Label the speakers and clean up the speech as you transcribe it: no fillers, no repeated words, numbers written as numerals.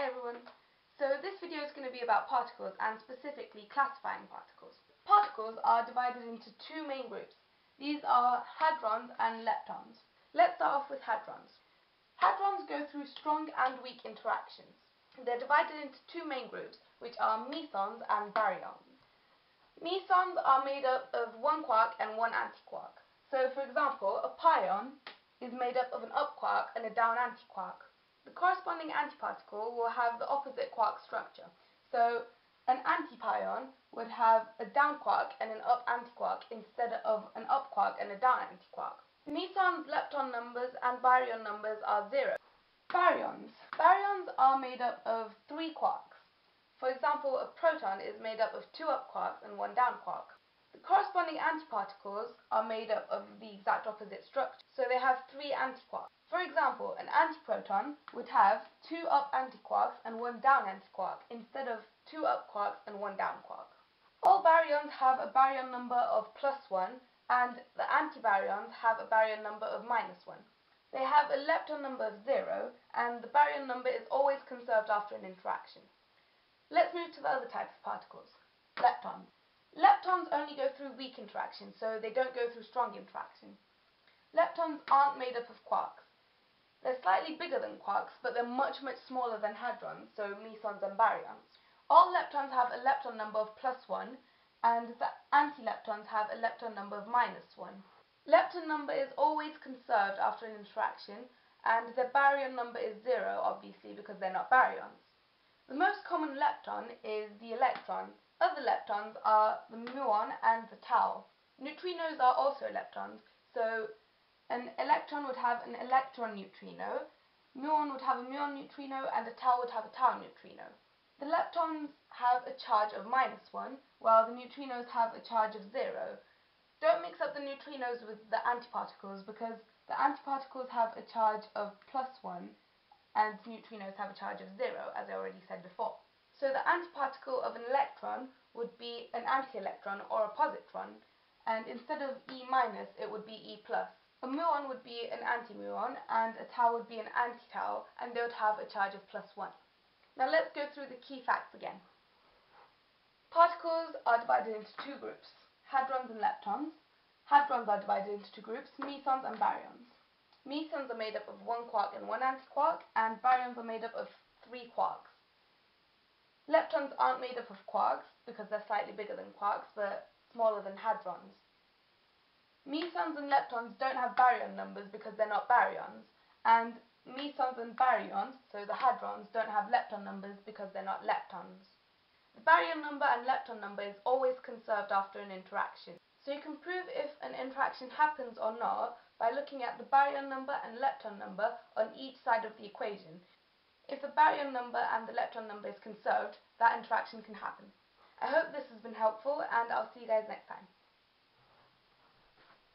Speaker 1: Hi everyone. So this video is going to be about particles and specifically classifying particles. Particles are divided into two main groups. These are hadrons and leptons. Let's start off with hadrons. Hadrons go through strong and weak interactions. They're divided into two main groups, which are mesons and baryons. Mesons are made up of one quark and one antiquark. So for example, a pion is made up of an up quark and a down antiquark. The corresponding antiparticle will have the opposite quark structure. So an antipion would have a down quark and an up antiquark instead of an up quark and a down antiquark. Mesons, lepton numbers and baryon numbers are 0. Baryons. Baryons are made up of 3 quarks. For example, a proton is made up of 2 up quarks and 1 down quark. The corresponding antiparticles are made up of the exact opposite structure, so they have 3 antiquarks. For example, an antiproton would have 2 up antiquarks and 1 down antiquark instead of 2 up quarks and 1 down quark. All baryons have a baryon number of +1 and the antibaryons have a baryon number of -1. They have a lepton number of 0 and the baryon number is always conserved after an interaction. Let's move to the other types of particles. Leptons. Leptons only go through weak interaction, so they don't go through strong interaction. Leptons aren't made up of quarks. They're slightly bigger than quarks, but they're much smaller than hadrons, so mesons and baryons. All leptons have a lepton number of +1, and the antileptons have a lepton number of -1. Lepton number is always conserved after an interaction, and their baryon number is 0, obviously, because they're not baryons. The most common lepton is the electron. Other leptons are the muon and the tau. Neutrinos are also leptons, so an electron would have an electron neutrino, muon would have a muon neutrino, and a tau would have a tau neutrino. The leptons have a charge of -1, while the neutrinos have a charge of 0. Don't mix up the neutrinos with the antiparticles, because the antiparticles have a charge of +1, and neutrinos have a charge of 0, as I already said before. So the antiparticle of an electron would be an anti-electron or a positron, and instead of E-, it would be E+. A muon would be an anti-muon, and a tau would be an anti-tau, and they would have a charge of +1. Now let's go through the key facts again. Particles are divided into two groups, hadrons and leptons. Hadrons are divided into two groups, mesons and baryons. Mesons are made up of 1 quark and 1 antiquark, and baryons are made up of 3 quarks. Leptons aren't made up of quarks, because they're slightly bigger than quarks, but smaller than hadrons. Mesons and leptons don't have baryon numbers because they're not baryons, and mesons and baryons, so the hadrons, don't have lepton numbers because they're not leptons. The baryon number and lepton number is always conserved after an interaction. So you can prove if an interaction happens or not by looking at the baryon number and lepton number on each side of the equation. If the baryon number and the lepton number is conserved, that interaction can happen. I hope this has been helpful, and I'll see you guys next time.